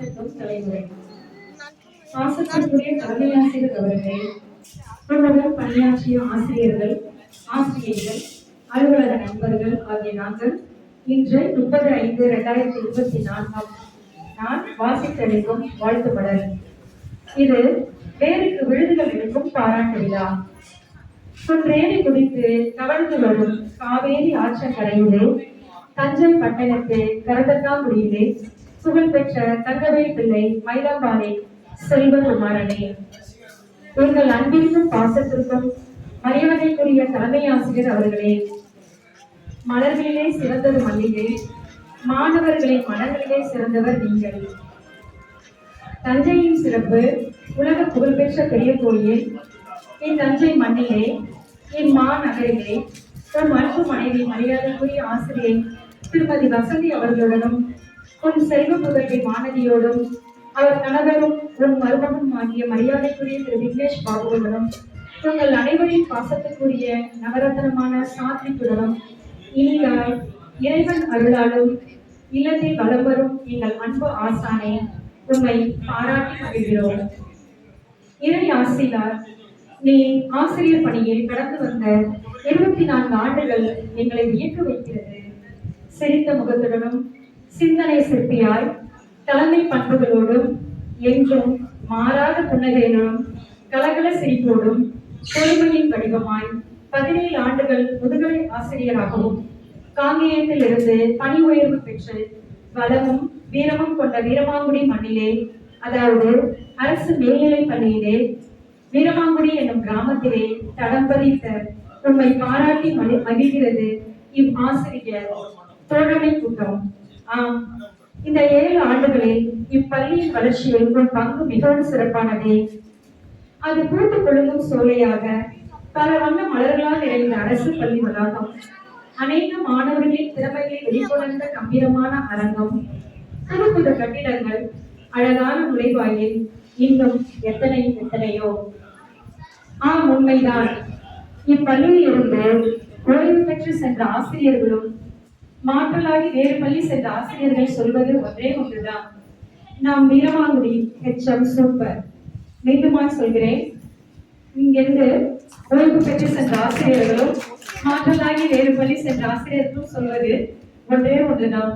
தலைமுறை பாசத்திற்குரிய தலைமையாசிரியர் அவர்களே, உங்களுடன் பணியாற்றிய ஆசிரியர்கள், ஆசிரியர்கள், அலுவலக நண்பர்கள் ஆகிய நாங்கள் இன்று 30/5/2024 நான் வாசித்தளிக்கும் வாழ்த்து மலர். இது வேருக்கு விழுதுகள் எடுக்கும் பாராட்டு விழா. குன்றேறி குடித்து கவர்ந்து வரும் காவேரி ஆற்றங்கரையிலே, தஞ்சை பட்டணத்து கரதக்காங்குடியிலே புகழ்பெற்ற தங்கவேல் பிள்ளை மயிலாம்பாறை செல்வகுமாரனே, உங்கள் அன்பிற்கும் பாசத்திற்கும் மரியாதைக்குரிய தலைமை ஆசிரியர் அவர்களே, மலர்களிலே சிறந்தது மல்லிகை, மாணவர்களின் மனங்களிலே சிறந்தவர் நீங்கள். தஞ்சையின் சிறப்பு உலக புகழ்பெற்ற பெரிய கோயில் இத்தஞ்சை மண்ணிலே, இம்மாநகரிலே உன் அன்பு மனைவி மரியாதைக்குரிய ஆசிரியை திருமதி வசந்தி அவர்களுடனும், உன் செல்வ புதல்வி மாணவியோடும், அவர் கணவரும் உன் மருமகனும் ஆகிய மரியாதைக்குரிய திரு விக்னேஷ் பாபுவுடனும், உங்கள் அனைவரின் பாசத்துக்குரிய நவரத்னமான சாத்விக்குடனும் இனியாய் இறைவன் அருளாலும் இல்லத்தில் வலம் வரும் எங்கள் அன்பு ஆசானே, உண்மை பாராட்டி மகிழ்கிறோம். இறை ஆசிரியர், நீ ஆசிரியர் பணியில் கடந்து வந்த 24 ஆண்டுகள் எங்களை வியக்க வைக்கிறது. சிரித்த முகத்துடனும் சிந்தனை சிற்பியாய் தலைமை பண்புகளோடும் என்றும் மாறாத புன்னகையிலும் கலகல சிரிப்போடும் பொறுமையின் வடிவமாய் 17 ஆண்டுகள் முதுகலை ஆசிரியராகவும் காங்கேயத்தில் இருந்து பணி உயர்வு பெற்று வளமும் வீரமும் கொண்ட வீரமாங்குடி மண்ணிலே, அதாவது அரசு மேல்நிலை பள்ளியிலே வீரமாங்குடி என்னும் கிராமத்திலே தடம் பதித்த உண்மை பாராட்டி மகிழ்கிறது இவ் ஆசிரியர் தோழமை கூட்டம். ஆம், இந்த 7 ஆண்டுகளில் இப்பள்ளியின் வளர்ச்சியில் உன் பங்கு மிகவும் சிறப்பானதே. அது பூத்து கொழுங்கும் சோலையாக பல வண்ண மலர்களால் நிறைந்த அரசு பள்ளி வளாகம், அநேக மாணவர்களின் திறமைகளை வெளிக்கொணர்ந்த கம்பீரமான அரங்கம், புது புது கட்டிடங்கள், அழகான நுழைவாயில், இன்னும் எத்தனையோ. ஆம், உண்மைதான். இப்பள்ளியில் இருந்து ஓய்வு பெற்று சென்ற ஆசிரியர்களும் மாற்றலாகி வேறு பள்ளி சென்ற ஆசிரியர்கள் சொல்வது ஒன்றே ஒன்றுதான், நாம் வீரமாங்குடி HM சூப்பர். மீண்டுமாய் சொல்கிறேன், இங்கிருந்து ஓய்வு பெற்று சென்ற ஆசிரியர்களும் மாற்றலாகி வேறு பள்ளி சென்ற ஆசிரியர்களும் சொல்வது ஒன்றே ஒன்றுதான்,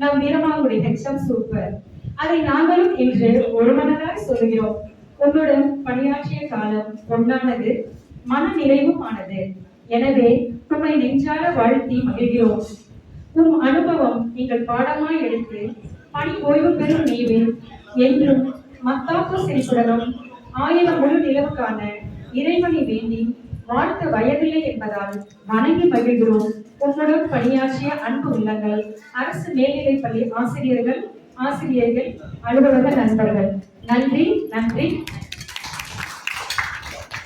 நாம் வீரமாங்குடி HM சூப்பர். அதை நாங்களும் இன்று ஒரு மனதாய் சொல்கிறோம். உங்களுடன் பணியாற்றிய காலம் பொன்னானது, மன நிறைவும் ஆனது. எனவே உண்மை நெஞ்சார வாழ்த்தி மகிழ்கிறோம். உம் அனுபவம் நீங்கள் பாடமாய் எடுத்து பணி ஓய்வு பெறும் நீவில் என்றும் மத்தாப்பு சிரிப்புடனும் 1000 முழு நிலவுக்கான இறைவனை வேண்டி வாழ்த்த வயதில்லை என்பதால் வணங்கி மகிழ்கிறோம். உங்களுடன் பணியாற்றிய அன்பு உள்ளங்கள், அரசு மேல்நிலைப் பள்ளி ஆசிரியர்கள், அலுவலக நண்பர்கள், நன்றி.